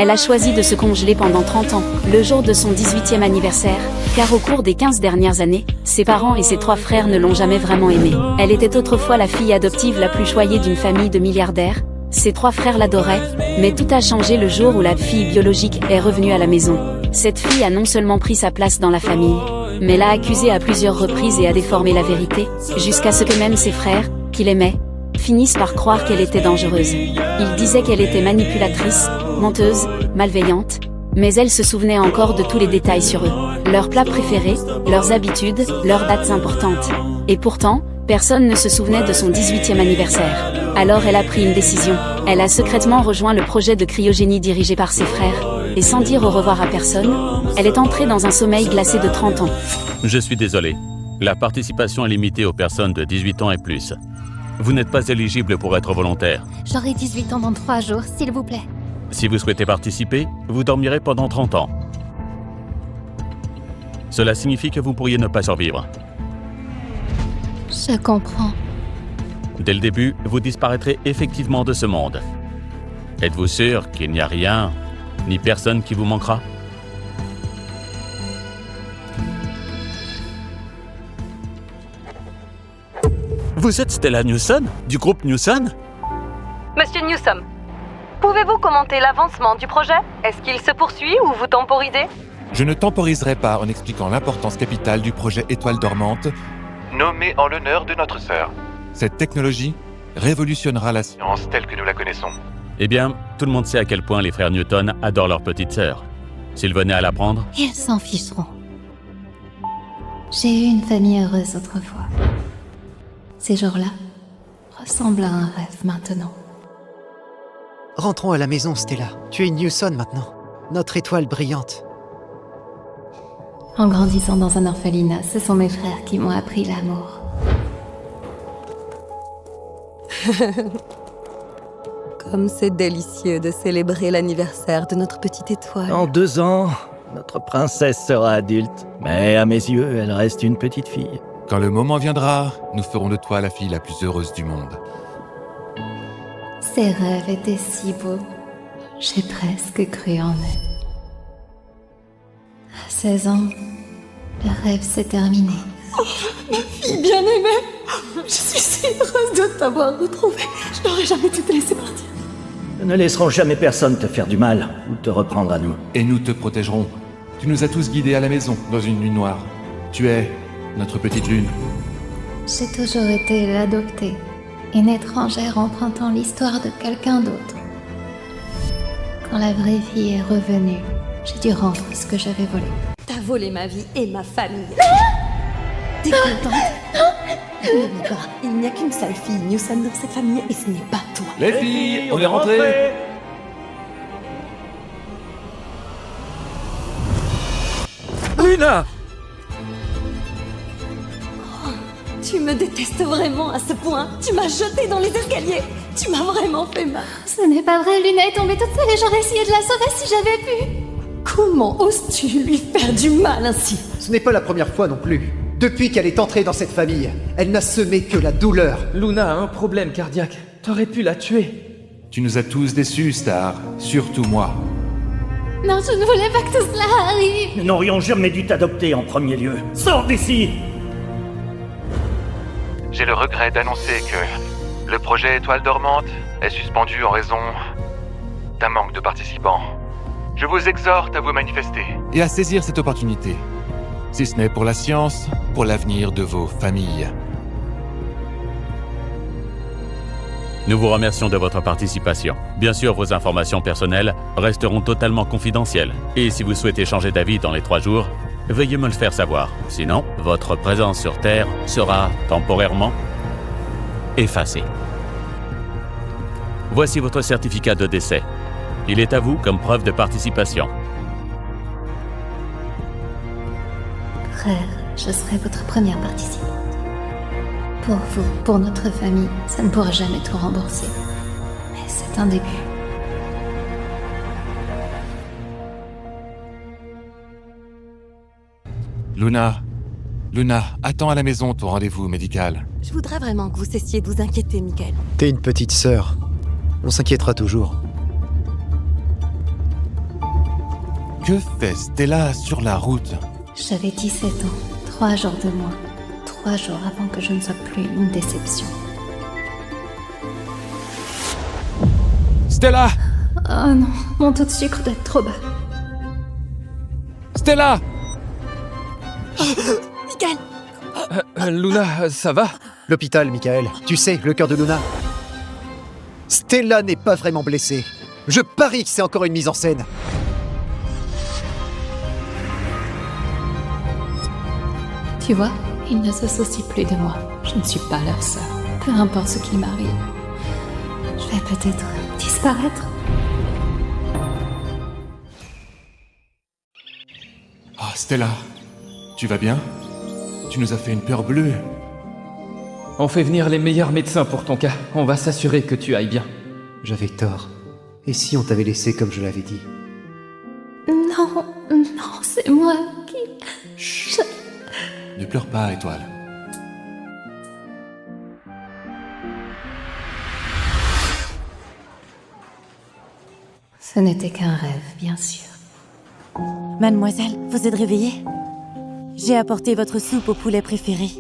Elle a choisi de se congeler pendant 30 ans, le jour de son 18e anniversaire, car au cours des 15 dernières années, ses parents et ses 3 frères ne l'ont jamais vraiment aimée. Elle était autrefois la fille adoptive la plus choyée d'une famille de milliardaires. Ses 3 frères l'adoraient, mais tout a changé le jour où la fille biologique est revenue à la maison. Cette fille a non seulement pris sa place dans la famille, mais l'a accusée à plusieurs reprises et a déformé la vérité, jusqu'à ce que même ses frères, qui l'aimaient, finissent par croire qu'elle était dangereuse. Ils disaient qu'elle était manipulatrice, menteuse, malveillante, mais elle se souvenait encore de tous les détails sur eux, leurs plats préférés, leurs habitudes, leurs dates importantes. Et pourtant, personne ne se souvenait de son 18e anniversaire. Alors elle a pris une décision. Elle a secrètement rejoint le projet de cryogénie dirigé par ses frères, et sans dire au revoir à personne, elle est entrée dans un sommeil glacé de 30 ans. Je suis désolé. La participation est limitée aux personnes de 18 ans et plus. Vous n'êtes pas éligible pour être volontaire. J'aurai 18 ans dans 3 jours, s'il vous plaît. Si vous souhaitez participer, vous dormirez pendant 30 ans. Cela signifie que vous pourriez ne pas survivre. Je comprends. Dès le début, vous disparaîtrez effectivement de ce monde. Êtes-vous sûr qu'il n'y a rien, ni personne qui vous manquera? Vous êtes Stella Newson, du groupe Newson? Monsieur Newsom, pouvez-vous commenter l'avancement du projet? Est-ce qu'il se poursuit ou vous temporisez? Je ne temporiserai pas en expliquant l'importance capitale du projet Étoile dormante, nommé en l'honneur de notre sœur. Cette technologie révolutionnera la science Telle que nous la connaissons. Eh bien, tout le monde sait à quel point les frères Newton adorent leur petite sœur. S'ils venaient à l'apprendre, Ils s'en ficheront. J'ai eu une famille heureuse autrefois. Ces jours-là ressemblent à un rêve maintenant. Rentrons à la maison, Stella. Tu es Newson maintenant. Notre étoile brillante. En grandissant dans un orphelinat, ce sont mes frères qui m'ont appris l'amour. Comme c'est délicieux de célébrer l'anniversaire de notre petite étoile. En 2 ans, notre princesse sera adulte. Mais à mes yeux, elle reste une petite fille. Quand le moment viendra, nous ferons de toi la fille la plus heureuse du monde. Ces rêves étaient si beaux. J'ai presque cru en eux. À 16 ans, le rêve s'est terminé. Bien-aimée, je suis si heureuse de t'avoir retrouvée. Je n'aurais jamais dû te laisser partir. Nous ne laisserons jamais personne te faire du mal ou te reprendre à nous. Et nous te protégerons. Tu nous as tous guidés à la maison, dans une nuit noire. Tu es notre petite lune. J'ai toujours été l'adoptée, une étrangère empruntant l'histoire de quelqu'un d'autre. Quand la vraie vie est revenue, j'ai dû rendre ce que j'avais volé. T'as volé ma vie et ma famille. T'es contente? N'oublie pas, il n'y a qu'une seule fille Newson dans cette famille et ce n'est pas toi. Les filles, on est rentrés. Luna! Tu me détestes vraiment à ce point. Tu m'as jeté dans les escaliers. Tu m'as vraiment fait mal. Ce n'est pas vrai, Luna est tombée toute seule et j'aurais essayé de la sauver si j'avais pu. Comment oses-tu lui faire du mal ainsi? Ce n'est pas la première fois non plus. Depuis qu'elle est entrée dans cette famille, elle n'a semé que la douleur. Luna a un problème cardiaque. T'aurais pu la tuer. Tu nous as tous déçus, Star. Surtout moi. Non, je ne voulais pas que tout cela arrive. Nous n'aurions jamais dû t'adopter en premier lieu. Sors d'ici! J'ai le regret d'annoncer que le projet Étoile dormante est suspendu en raison d'un manque de participants. Je vous exhorte à vous manifester. Et à saisir cette opportunité. Si ce n'est pour la science, pour l'avenir de vos familles. nous vous remercions de votre participation. Bien sûr, vos informations personnelles resteront totalement confidentielles. Et si vous souhaitez changer d'avis dans les 3 jours, veuillez me le faire savoir. Sinon, votre présence sur Terre sera temporairement effacée. Voici votre certificat de décès. Il est à vous comme preuve de participation. Frère, je serai votre première participante. Pour vous, pour notre famille, ça ne pourra jamais tout rembourser. Mais c'est un début. Luna, attends à la maison ton rendez-vous médical. Je voudrais vraiment que vous cessiez de vous inquiéter, Michael. T'es une petite sœur. On s'inquiétera toujours. Que fait Stella sur la route? J'avais 17 ans, 3 jours de moins. 3 jours avant que je ne sois plus une déception. Stella! Oh non, mon taux de sucre doit être trop bas. Stella! Michael! Luna, ça va? L'hôpital, Michael. Tu sais, le cœur de Luna. Stella n'est pas vraiment blessée. Je parie que c'est encore une mise en scène. Tu vois, ils ne se soucient plus de moi. Je ne suis pas leur sœur. Peu importe ce qui m'arrive. Je vais peut-être disparaître. Ah, Stella, tu vas bien? Tu nous as fait une peur bleue. On fait venir les meilleurs médecins pour ton cas. On va s'assurer que tu ailles bien. J'avais tort. Et si on t'avait laissé comme je l'avais dit? Non, non, c'est moi qui... Chut. Ne pleure pas, Étoile. Ce n'était qu'un rêve, bien sûr. Mademoiselle, vous êtes réveillée? J'ai apporté votre soupe au poulet préféré.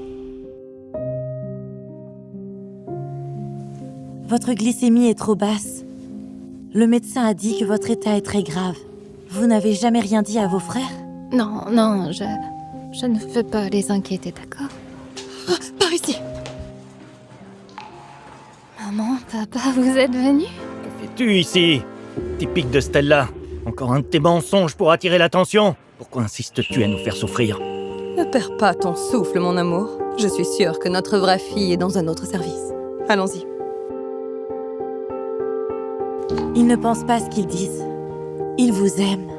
Votre glycémie est trop basse. Le médecin a dit que votre état est très grave. Vous n'avez jamais rien dit à vos frères? Non, non, je ne veux pas les inquiéter, d'accord? Oh, par ici! Maman, papa, vous êtes venus? Que fais-tu ici? Typique de Stella. Encore un de tes mensonges pour attirer l'attention. Pourquoi insistes-tu à nous faire souffrir? Ne perds pas ton souffle, mon amour. Je suis sûre que notre vraie fille est dans un autre service. Allons-y. Ils ne pensent pas ce qu'ils disent. Ils vous aiment.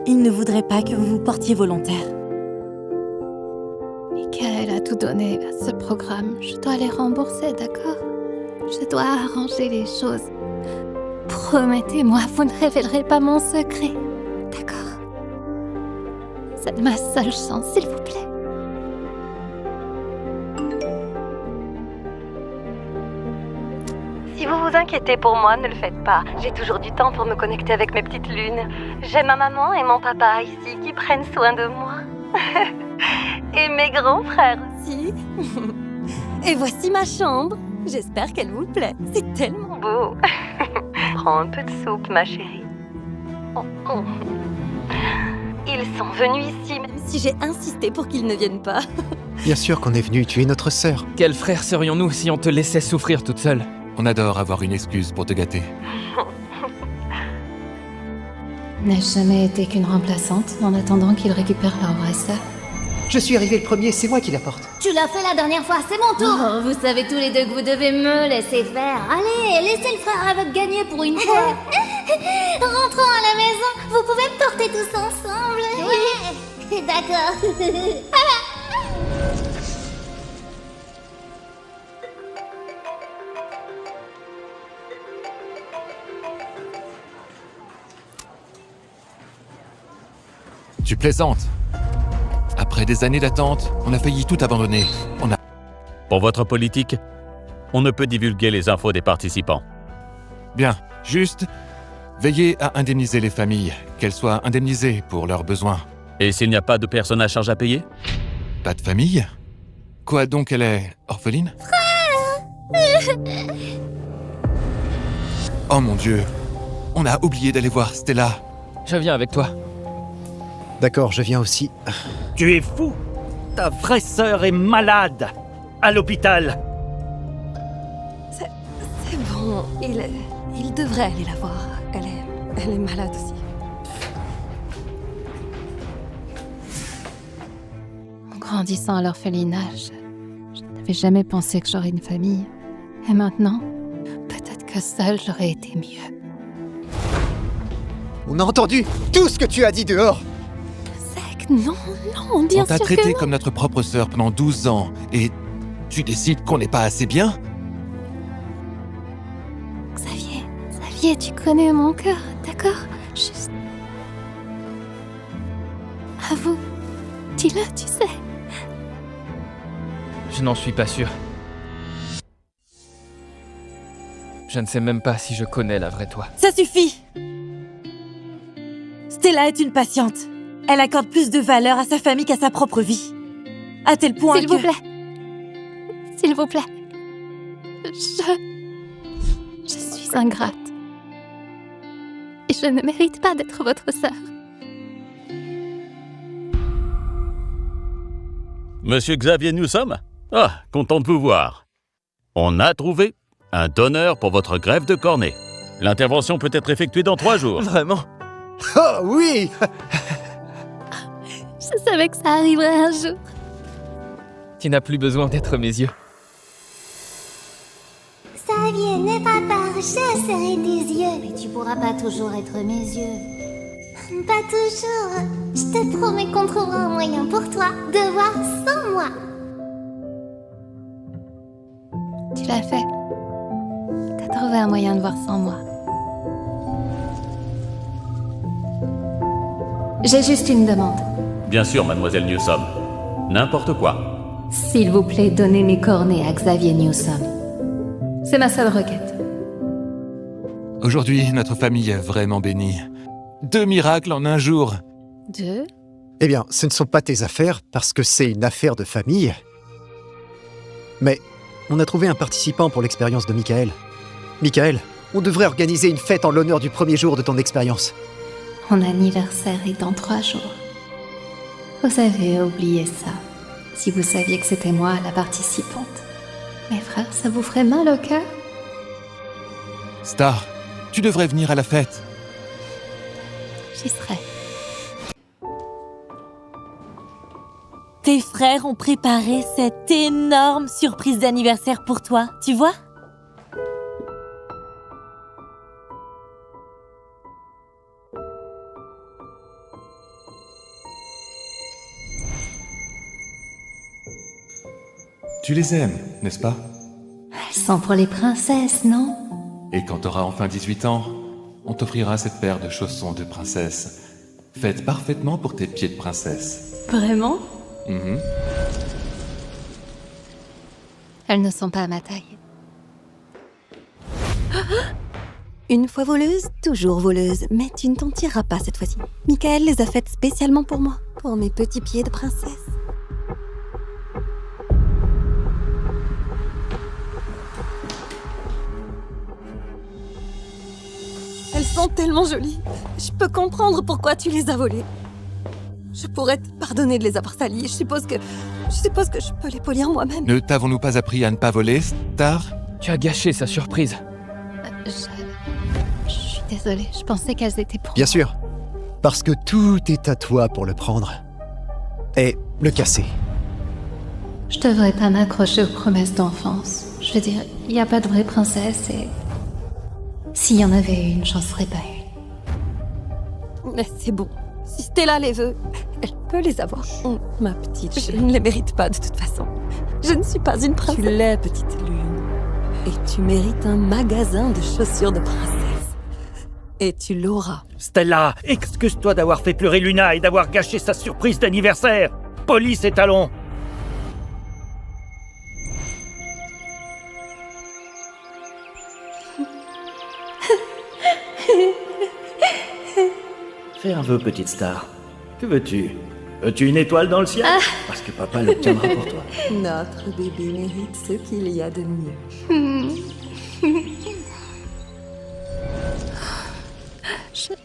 Ils ne voudraient pas que vous vous portiez volontaire. Michael a tout donné à ce programme. Je dois les rembourser, d'accord? Je dois arranger les choses. Promettez-moi, vous ne révélerez pas mon secret. D'accord? C'est ma seule chance, s'il vous plaît. Si vous vous inquiétez pour moi, ne le faites pas. J'ai toujours du temps pour me connecter avec mes petites lunes. J'ai ma maman et mon papa ici qui prennent soin de moi. Et mes grands frères aussi. Et voici ma chambre. J'espère qu'elle vous plaît. C'est tellement beau. Prends un peu de soupe, ma chérie. Oh, oh. Ils sont venus ici, Même si j'ai insisté pour qu'ils ne viennent pas. Bien sûr qu'on est venu, tu es notre sœur. Quels frères serions-nous si on te laissait souffrir toute seule? On adore avoir une excuse pour te gâter. N'ai-je jamais été qu'une remplaçante en attendant qu'ils récupèrent leur vraie sœur? Je suis arrivé le premier, c'est moi qui la porte. Tu l'as fait la dernière fois, c'est mon tour. Oh, vous savez tous les deux que vous devez me laisser faire. Allez, laissez le frère aveugle gagner pour une fois. Rentrons à la maison, vous pouvez me porter tous ensemble. Ouais, d'accord. Tu plaisantes. Après des années d'attente, on a failli tout abandonner. Pour votre politique, on ne peut divulguer les infos des participants. Bien, juste veillez à indemniser les familles, qu'elles soient indemnisées pour leurs besoins. Et s'il n'y a pas de personne à charge à payer? Pas de famille? Quoi donc, elle est orpheline? Oh mon Dieu, on a oublié d'aller voir Stella. Je viens avec toi. D'accord, je viens aussi. Tu es fou! Ta vraie sœur est malade! À l'hôpital! C'est bon, il devrait aller la voir. Elle est malade aussi. En grandissant à l'orphelinat, je n'avais jamais pensé que j'aurais une famille. Et maintenant, peut-être que seule j'aurais été mieux. On a entendu tout ce que tu as dit dehors. Zach, non, bien On t'a sûr traité que comme notre propre sœur pendant 12 ans, et tu décides qu'on n'est pas assez bien? Xavier, tu connais mon cœur, d'accord? Juste... Avoue, dis-le, tu sais. Je n'en suis pas sûr. Je ne sais même pas si je connais la vraie toi. Ça suffit! Stella est une patiente. Elle accorde plus de valeur à sa famille qu'à sa propre vie. À tel point S'il que... vous plaît. S'il vous plaît. Je suis ingrate. Et je ne mérite pas d'être votre sœur. Monsieur Xavier Newsom? Ah, content de vous voir. On a trouvé un donneur pour votre greffe de cornée. L'intervention peut être effectuée dans 3 jours. Vraiment? Oh oui! Je savais que ça arriverait un jour. Tu n'as plus besoin d'être mes yeux. Xavier, n'aie pas peur, je serai tes yeux. Mais tu pourras pas toujours être mes yeux. Pas toujours. Je te promets qu'on trouvera un moyen pour toi de voir sans moi. Tu l'as fait. T'as trouvé un moyen de voir sans moi. J'ai juste une demande. Bien sûr, mademoiselle Newsom. N'importe quoi. S'il vous plaît, donnez mes cornets à Xavier Newsom. C'est ma seule requête. Aujourd'hui, notre famille est vraiment bénie. 2 miracles en un jour. 2. Eh bien, ce ne sont pas tes affaires, parce que c'est une affaire de famille. Mais on a trouvé un participant pour l'expérience de Michael. Michael, on devrait organiser une fête en l'honneur du premier jour de ton expérience. Mon anniversaire est dans 3 jours. Vous avez oublié ça. Si vous saviez que c'était moi la participante. Mes frères, ça vous ferait mal au cœur? Star, tu devrais venir à la fête. J'y serai. Tes frères ont préparé cette énorme surprise d'anniversaire pour toi, tu vois? Tu les aimes, n'est-ce pas? Elles sont pour les princesses, non? Et quand t'auras enfin 18 ans, on t'offrira cette paire de chaussons de princesse, faites parfaitement pour tes pieds de princesse. Vraiment? Mhm. Elles ne sont pas à ma taille. Une fois voleuse, toujours voleuse. Mais tu ne t'en tireras pas cette fois-ci. Michael les a faites spécialement pour moi, pour mes petits pieds de princesse. Elles sont tellement jolies. Je peux comprendre pourquoi tu les as volées. Je pourrais te pardonner de les avoir salies. Je suppose que je peux les polir moi-même. Ne t'avons-nous pas appris à ne pas voler, Star? Tu as gâché sa surprise. Je suis désolée, je pensais qu'elles étaient pour... Bien sûr. Parce que tout est à toi pour le prendre. Et le casser. Je devrais pas m'accrocher aux promesses d'enfance. Je veux dire, il n'y a pas de vraie princesse et... S'il y en avait une, j'en serais pas une. Mais c'est bon. Si Stella les veut, elle peut les avoir. Oh, ma petite, je ne les mérite pas de toute façon. Je ne suis pas une princesse. Tu l'es, petite lune. Et tu mérites un magasin de chaussures de princesse. Et tu l'auras. Stella, excuse-toi d'avoir fait pleurer Luna et d'avoir gâché sa surprise d'anniversaire. Police et talons. Fais un vœu, petite Star. Que veux-tu? Veux-tu une étoile dans le ciel? Parce que papa l'obtiendra pour toi. Notre bébé mérite ce qu'il y a de mieux.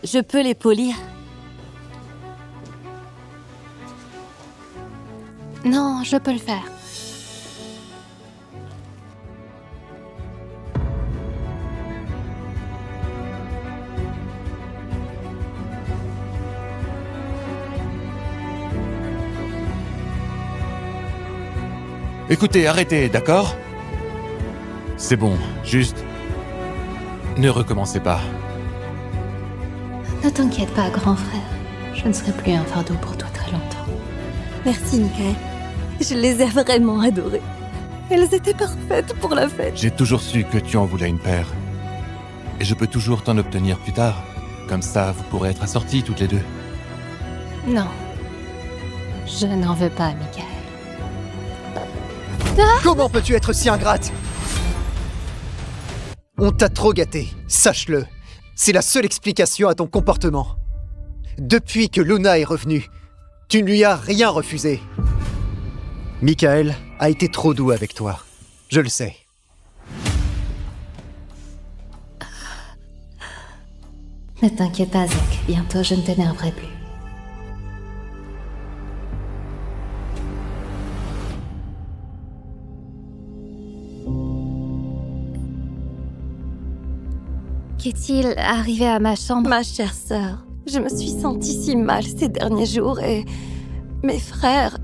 Je peux les polir. Non, je peux le faire. Écoutez, arrêtez, d'accord? C'est bon, juste... Ne recommencez pas. Ne t'inquiète pas, grand frère. Je ne serai plus un fardeau pour toi très longtemps. Merci, Michael. Je les ai vraiment adorées. Elles étaient parfaites pour la fête. J'ai toujours su que tu en voulais une paire. Et je peux toujours t'en obtenir plus tard. Comme ça, vous pourrez être assortis toutes les deux. Non. Je n'en veux pas, Michael. Comment peux-tu être si ingrate? On t'a trop gâté, sache-le. C'est la seule explication à ton comportement. Depuis que Luna est revenue, tu ne lui as rien refusé. Michael a été trop doux avec toi. Je le sais. Ne t'inquiète pas, Zach. Bientôt, je ne t'énerverai plus. Qu'est-il arrivé à ma chambre? Ma chère sœur, je me suis sentie si mal ces derniers jours et... mes frères...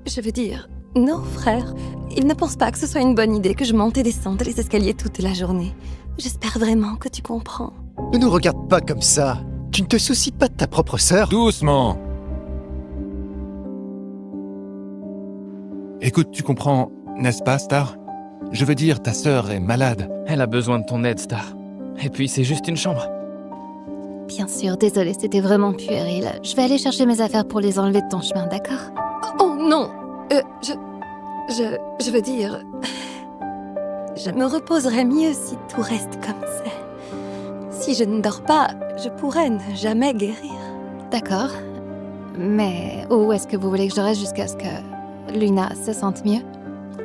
Je veux dire, nos frères, ils ne pensent pas que ce soit une bonne idée que je monte et descende les escaliers toute la journée. J'espère vraiment que tu comprends. Ne nous regarde pas comme ça. Tu ne te soucies pas de ta propre sœur? Doucement. Écoute, tu comprends, n'est-ce pas, Star? Je veux dire, ta sœur est malade. Elle a besoin de ton aide, Star. Et puis, c'est juste une chambre. Bien sûr, désolée, c'était vraiment puéril. Je vais aller chercher mes affaires pour les enlever de ton chemin, d'accord? Oh non, je veux dire... Je me reposerai mieux si tout reste comme c'est. Si je ne dors pas, je pourrais ne jamais guérir. D'accord. Mais où est-ce que vous voulez que je reste jusqu'à ce que Luna se sente mieux?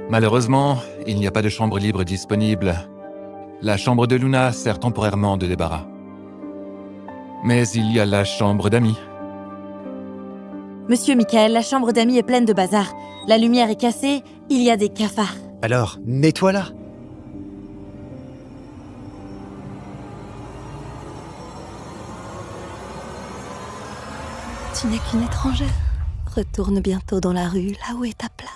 Malheureusement, il n'y a pas de chambre libre disponible. La chambre de Luna sert temporairement de débarras. Mais il y a la chambre d'amis. Monsieur Michael, la chambre d'amis est pleine de bazar. La lumière est cassée, il y a des cafards. Alors, nettoie-la. Tu n'es qu'une étrangère. Retourne bientôt dans la rue, là où est ta place.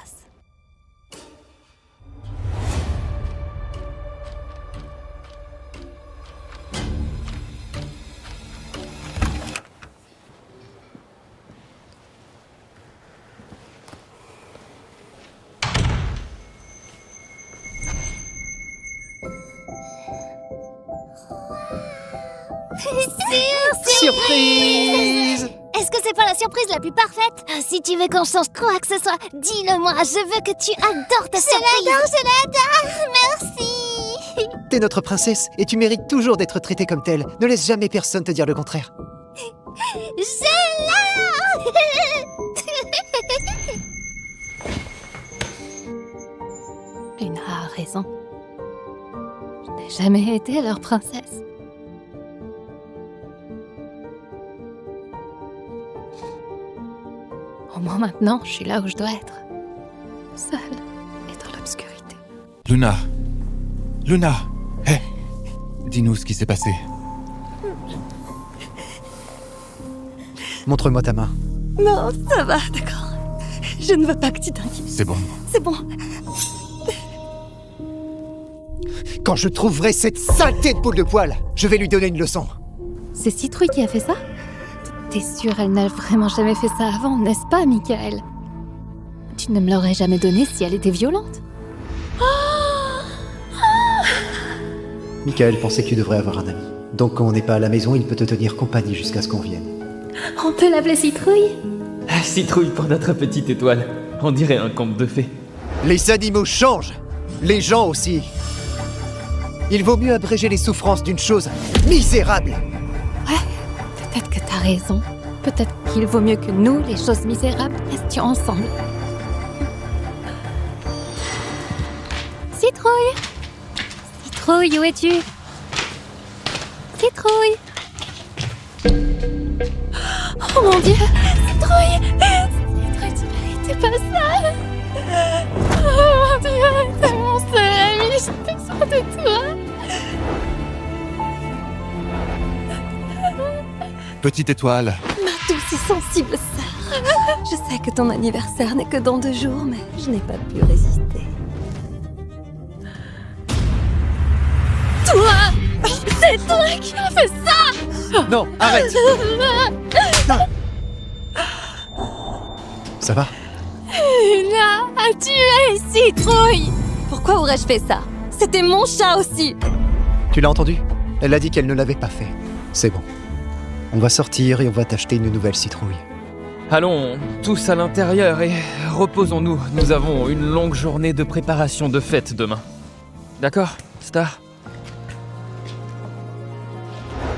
Surprise! Est-ce que c'est pas la surprise la plus parfaite? Si tu veux qu'on change quoi que ce soit, dis-le-moi. Je veux que tu adores ta surprise. Je l'adore. Merci. T'es notre princesse et tu mérites toujours d'être traitée comme telle. Ne laisse jamais personne te dire le contraire. Je l'adore. Luna a raison. Je n'ai jamais été leur princesse. Au moins maintenant, je suis là où je dois être. Seule et dans l'obscurité. Luna. Luna. Hé. Dis-nous ce qui s'est passé. Montre-moi ta main. Non, ça va, d'accord. Je ne veux pas que tu t'inquiètes. C'est bon. C'est bon. Quand je trouverai cette saleté de boule de poil, je vais lui donner une leçon. C'est Citrouille qui a fait ça? T'es sûre, elle n'a vraiment jamais fait ça avant, n'est-ce pas, Michael? Tu ne me l'aurais jamais donnée si elle était violente. Michael pensait que tu devrais avoir un ami. Donc quand on n'est pas à la maison, il peut te tenir compagnie jusqu'à ce qu'on vienne. On peut l'appeler Citrouille? Ah, citrouille pour notre petite étoile. On dirait un conte de fées. Les animaux changent. Les gens aussi. Il vaut mieux abréger les souffrances d'une chose misérable. Ouais, peut-être que t'as raison. Peut-être qu'il vaut mieux que nous, les choses misérables, restions ensemble. Citrouille! Citrouille, où es-tu? Citrouille! Oh mon Dieu! Citrouille! Citrouille, tu méritais pas ça! Oh mon Dieu! C'est mon seul ami, j'ai besoin de toi! Petite étoile. Ma douce et sensible sœur. Je sais que ton anniversaire n'est que dans 2 jours, mais je n'ai pas pu résister. Toi! C'est toi qui as fait ça! Non, arrête! Ça va? Luna a tué Citrouille! Pourquoi aurais-je fait ça? C'était mon chat aussi! Tu l'as entendu? Elle a dit qu'elle ne l'avait pas fait. C'est bon. On va sortir et on va t'acheter une nouvelle citrouille. Allons tous à l'intérieur et reposons-nous. Nous avons une longue journée de préparation de fête demain. D'accord, Star?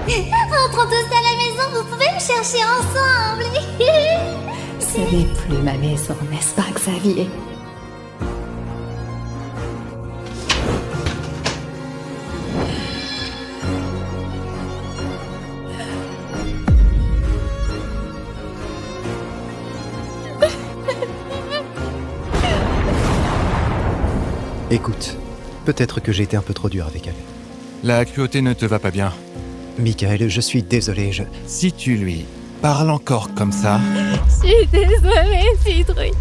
Rentrons tous à la maison. n'est plus ma maison, n'est-ce pas, Xavier? Écoute, peut-être que j'ai été un peu trop dur avec elle. La cruauté ne te va pas bien. Michael, je suis désolé, Si tu lui parles encore comme ça... Je suis désolée, Citrouille.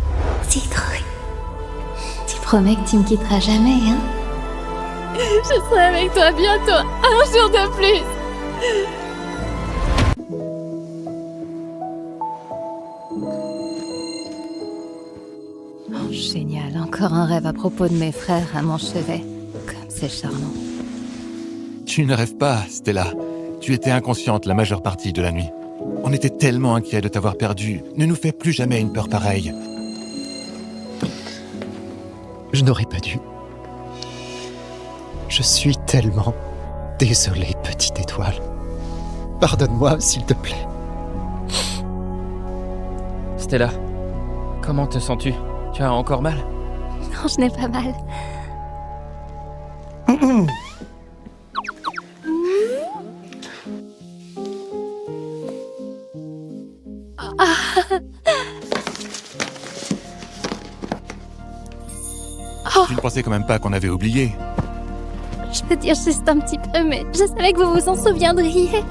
Citrouille. Tu promets que tu me quitteras jamais, hein? Je serai avec toi bientôt, un jour de plus. Oh, génial, encore un rêve à propos de mes frères à mon chevet. Comme c'est charmant. Tu ne rêves pas, Stella. Tu étais inconsciente la majeure partie de la nuit. On était tellement inquiets de t'avoir perdu. Ne nous fais plus jamais une peur pareille. Je n'aurais pas dû. Je suis tellement désolé, petite étoile. Pardonne-moi, s'il te plaît. Stella, comment te sens-tu? Tu as encore mal? Non, je n'ai pas mal. Tu ne pensais quand même pas qu'on avait oublié. Je peux dire juste un petit peu, mais je savais que vous vous en souviendriez.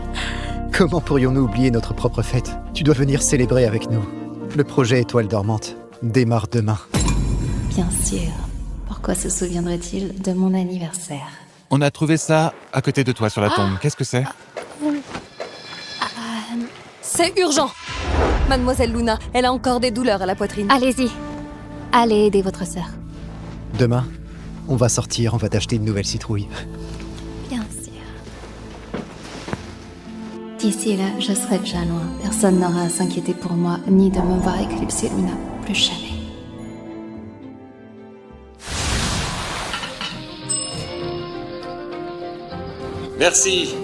Comment pourrions-nous oublier notre propre fête? Tu dois venir célébrer avec nous. Le projet Étoile dormante démarre demain. Bien sûr. Pourquoi se souviendrait-il de mon anniversaire? On a trouvé ça à côté de toi sur la tombe. Qu'est-ce que c'est? C'est urgent! Mademoiselle Luna, elle a encore des douleurs à la poitrine. Allez-y. Allez aider votre sœur. Demain, on va sortir, on va t'acheter une nouvelle citrouille. Bien sûr. D'ici là, je serai déjà loin. Personne n'aura à s'inquiéter pour moi, ni de me voir éclipser Luna. Plus jamais. Merci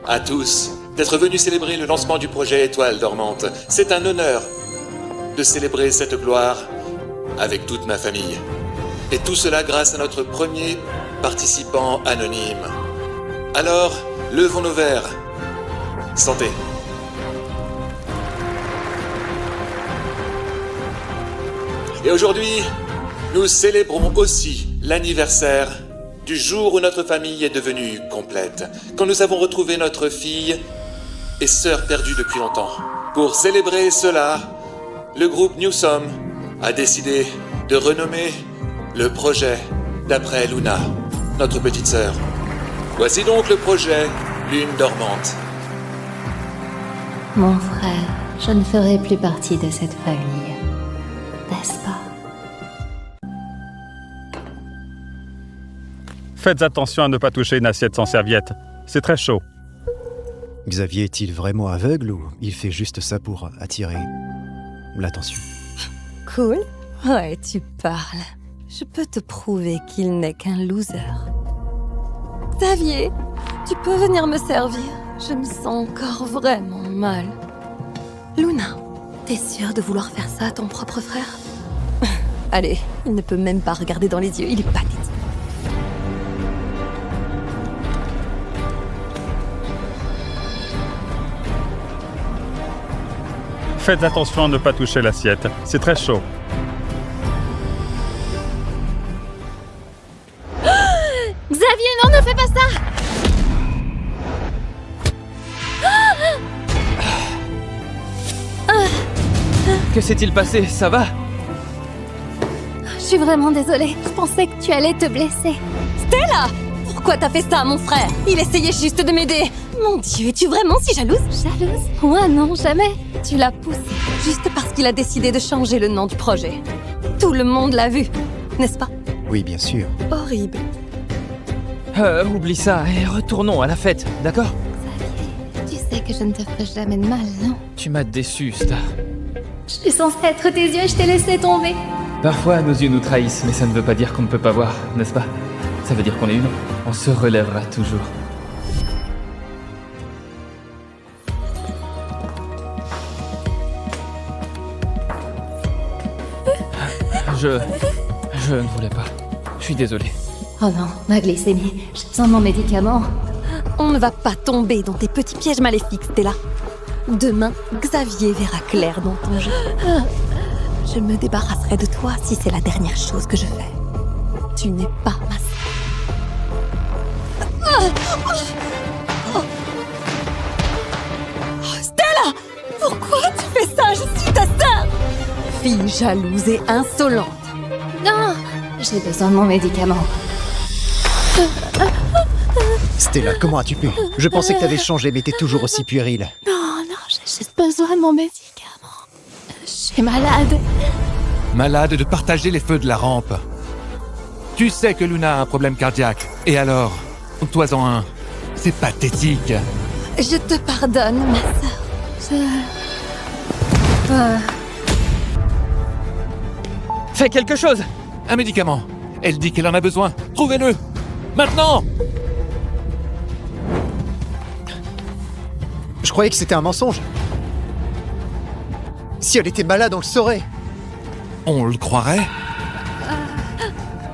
à tous d'être venus célébrer le lancement du projet Étoile dormante. C'est un honneur de célébrer cette gloire avec toute ma famille. Et tout cela grâce à notre premier participant anonyme. Alors, levons nos verres. Santé. Et aujourd'hui, nous célébrons aussi l'anniversaire du jour où notre famille est devenue complète, quand nous avons retrouvé notre fille et sœur perdue depuis longtemps. Pour célébrer cela, le groupe Newsom a décidé de renommer le projet d'après Luna, notre petite sœur. Voici donc le projet Lune dormante. Mon frère, je ne ferai plus partie de cette famille. N'est-ce pas? Faites attention à ne pas toucher une assiette sans serviette. C'est très chaud. Xavier est-il vraiment aveugle ou il fait juste ça pour attirer l'attention? Cool. Ouais, tu parles. Je peux te prouver qu'il n'est qu'un loser. Xavier, tu peux venir me servir? Je me sens encore vraiment mal. Luna, t'es sûre de vouloir faire ça à ton propre frère? Allez, il ne peut même pas regarder dans les yeux, il est pathétique. Faites attention à ne pas toucher l'assiette. C'est très chaud. Xavier, non, ne fais pas ça! Que s'est-il passé? Ça va? Je suis vraiment désolée. Je pensais que tu allais te blesser. Stella! Pourquoi t'as fait ça à mon frère? Il essayait juste de m'aider. Mon Dieu, es-tu vraiment si jalouse? Jalouse? Ouais, non, jamais. Tu l'as poussé, juste parce qu'il a décidé de changer le nom du projet. Tout le monde l'a vu, n'est-ce pas? Oui, bien sûr. Horrible. Oublie ça et retournons à la fête, d'accord? Xavier, tu sais que je ne te ferai jamais de mal, non? Tu m'as déçu, Star. Je suis censée être tes yeux et je t'ai laissé tomber. Parfois, nos yeux nous trahissent, mais ça ne veut pas dire qu'on ne peut pas voir, n'est-ce pas? Ça veut dire qu'on est humain. On se relèvera toujours. je ne voulais pas. Je suis désolé. Oh non, ma glycémie. J'ai besoin de mon médicament. On ne va pas tomber dans tes petits pièges maléfiques, Stella. Demain, Xavier verra clair dans ton jeu. Je me débarrasserai de toi si c'est la dernière chose que je fais. Tu n'es pas ma sœur. Stella! Pourquoi tu fais ça? Je suis ta sœur! Fille jalouse et insolente. Non! J'ai besoin de mon médicament. Stella, comment as-tu pu? Je pensais que t'avais changé, mais t'es toujours aussi puérile. Non, j'ai juste besoin de mon médicament. Je suis malade. Malade de partager les feux de la rampe. Tu sais que Luna a un problème cardiaque. Et alors? Toi-en un. C'est pathétique. Je te pardonne, ma sœur. Fais quelque chose! Un médicament. Elle dit qu'elle en a besoin. Trouvez-le! Maintenant! Je croyais que c'était un mensonge. Si elle était malade, on le saurait. On le croirait?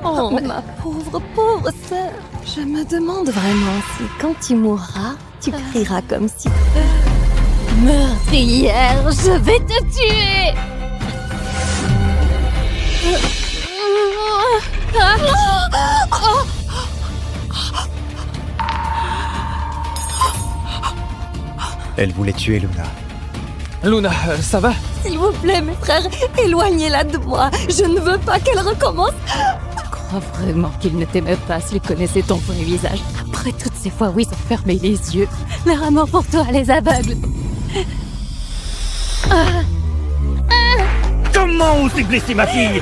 Oh, ma pauvre sœur. Je me demande vraiment si, quand tu mourras, tu crieras comme si... Meurtrière, je vais te tuer! Elle voulait tuer Luna. Luna, ça va? S'il vous plaît, mes frères, éloignez-la de moi. Je ne veux pas qu'elle recommence. Tu crois vraiment qu'il ne t'aimait pas s'il connaissait ton vrai visage? Après toutes ces fois où ils ont fermé les yeux, leur amour pour toi les aveugle. Comment oses-tu blesser ma fille?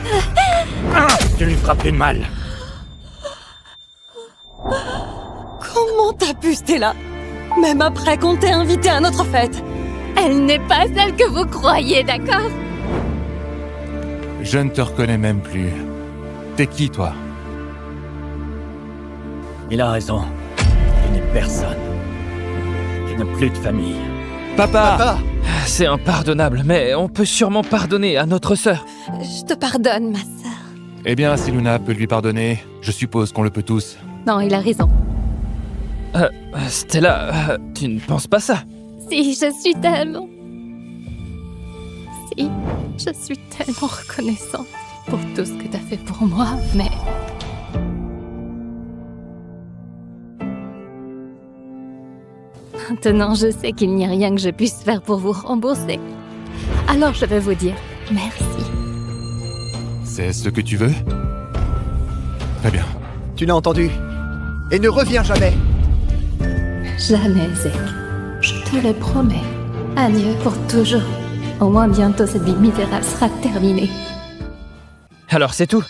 Tu lui feras plus de mal. Comment t'as pu, Stella? Même après qu'on t'ait invité à notre fête. Elle n'est pas celle que vous croyez, d'accord? Je ne te reconnais même plus. T'es qui, toi? Il a raison. Tu n'es personne. Tu n'as plus de famille. Papa! C'est impardonnable, mais on peut sûrement pardonner à notre sœur. Je te pardonne, ma sœur. Eh bien, si Luna peut lui pardonner, je suppose qu'on le peut tous. Non, il a raison. Stella, tu ne penses pas ça? Si, je suis tellement... Si, je suis tellement reconnaissante pour tout ce que t'as fait pour moi, mais... Maintenant, je sais qu'il n'y a rien que je puisse faire pour vous rembourser. Alors, je vais vous dire merci. C'est ce que tu veux? Très bien. Tu l'as entendu? Et ne reviens jamais! Jamais, Zek. Je te le promets. Adieu pour toujours. Au moins, bientôt, cette vie misérable sera terminée. Alors c'est tout?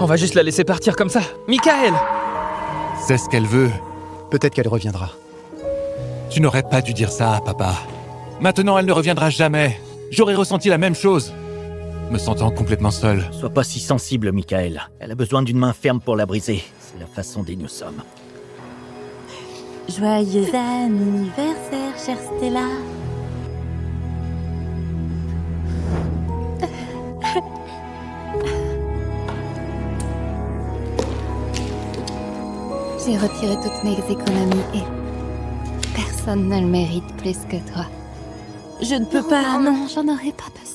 On va juste la laisser partir comme ça? Michael! C'est ce qu'elle veut. Peut-être qu'elle reviendra. Tu n'aurais pas dû dire ça, papa. Maintenant, elle ne reviendra jamais. J'aurais ressenti la même chose. Me sentant complètement seul. Sois pas si sensible, Michael. Elle a besoin d'une main ferme pour la briser. C'est la façon dont nous sommes. Joyeux anniversaire, chère Stella. J'ai retiré toutes mes économies et personne ne le mérite plus que toi. Je ne peux pas... Non, j'en aurais pas besoin.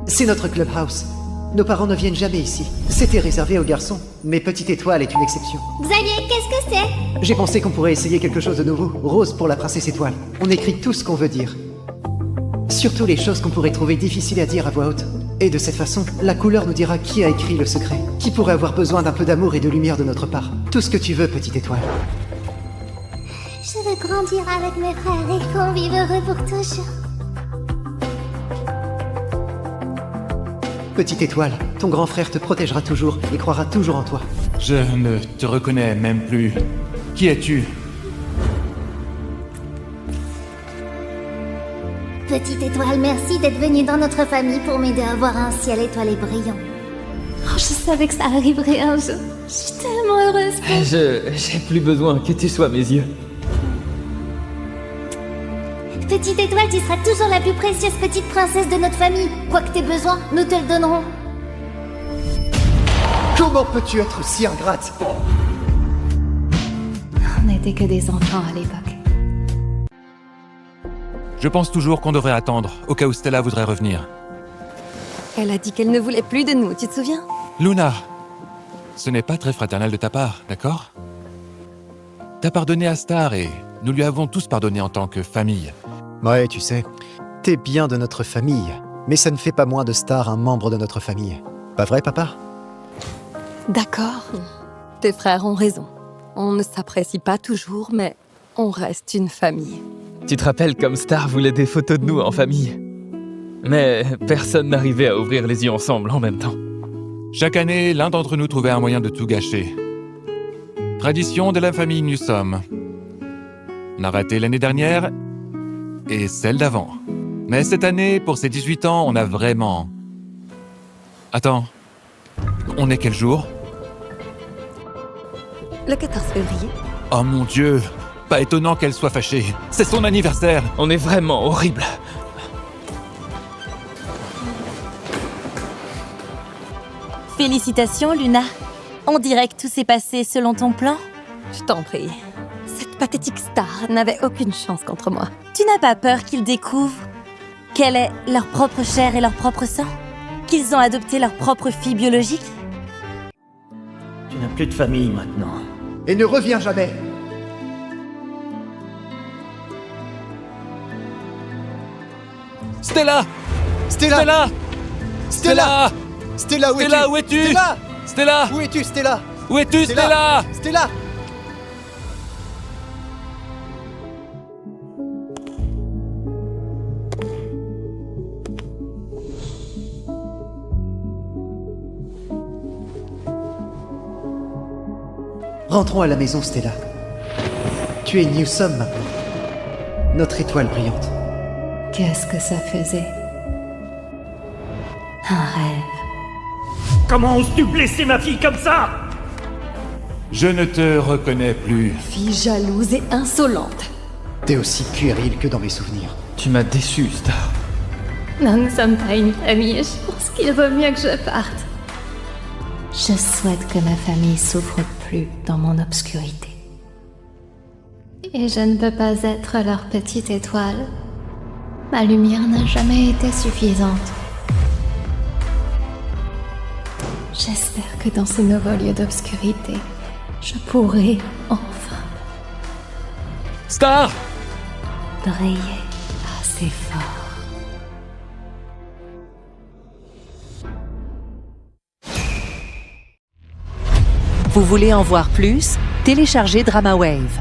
C'est notre clubhouse. Nos parents ne viennent jamais ici. C'était réservé aux garçons, mais Petite Étoile est une exception. Xavier, qu'est-ce que c'est? J'ai pensé qu'on pourrait essayer quelque chose de nouveau. Rose pour la Princesse Étoile. On écrit tout ce qu'on veut dire. Surtout les choses qu'on pourrait trouver difficiles à dire à voix haute. Et de cette façon, la couleur nous dira qui a écrit le secret. Qui pourrait avoir besoin d'un peu d'amour et de lumière de notre part. Tout ce que tu veux, Petite Étoile. Je veux grandir avec mes frères et qu'on vive heureux pour toujours. Petite Étoile, ton grand frère te protégera toujours et croira toujours en toi. Je ne te reconnais même plus. Qui es-tu? Petite Étoile, merci d'être venue dans notre famille pour m'aider à avoir un ciel étoilé brillant. Oh, je savais que ça arriverait un jour. Je suis tellement heureuse pour... J'ai plus besoin que tu sois mes yeux. Petite étoile, tu seras toujours la plus précieuse petite princesse de notre famille. Quoi que t'aies besoin, nous te le donnerons. Comment peux-tu être si ingrate? On n'était que des enfants à l'époque. Je pense toujours qu'on devrait attendre, au cas où Stella voudrait revenir. Elle a dit qu'elle ne voulait plus de nous, tu te souviens? Luna, ce n'est pas très fraternel de ta part, d'accord? T'as pardonné à Star et nous lui avons tous pardonné en tant que famille. Ouais, tu sais, t'es bien de notre famille, mais ça ne fait pas moins de Star un membre de notre famille. Pas vrai, papa? D'accord. Tes frères ont raison. On ne s'apprécie pas toujours, mais on reste une famille. Tu te rappelles comme Star voulait des photos de nous en famille? Mais personne n'arrivait à ouvrir les yeux ensemble en même temps. Chaque année, l'un d'entre nous trouvait un moyen de tout gâcher. Tradition de la famille Newsom. On a raté l'année dernière et celle d'avant. Mais cette année, pour ses 18 ans, on a vraiment... Attends, on est quel jour? Le 14 février. Oh mon Dieu, pas étonnant qu'elle soit fâchée. C'est son anniversaire. On est vraiment horrible. Félicitations, Luna. On dirait que tout s'est passé selon ton plan. Je t'en prie. Cette pathétique Star n'avait aucune chance contre moi. Tu n'as pas peur qu'ils découvrent quelle est leur propre chair et leur propre sang? Qu'ils ont adopté leur propre fille biologique? Tu n'as plus de famille maintenant. Et ne reviens jamais. Stella! Stella! Stella! Stella! Stella, où es-tu? Stella, où es-tu? Stella! Stella! Où es-tu, Stella? Où es-tu, Stella? Stella! Rentrons à la maison, Stella. Tu es Newsom maintenant. Notre étoile brillante. Qu'est-ce que ça faisait? Un rêve. Comment oses-tu blesser ma fille comme ça? Je ne te reconnais plus. Fille jalouse et insolente. T'es aussi puéril que dans mes souvenirs. Tu m'as déçu, Star. Non, nous ne sommes pas une famille et je pense qu'il vaut mieux que je parte. Je souhaite que ma famille souffre plus dans mon obscurité. Et je ne peux pas être leur petite étoile. Ma lumière n'a jamais été suffisante. J'espère que dans ce nouveau lieu d'obscurité, je pourrai enfin Star! briller assez fort. Vous voulez en voir plus? Téléchargez DramaWave.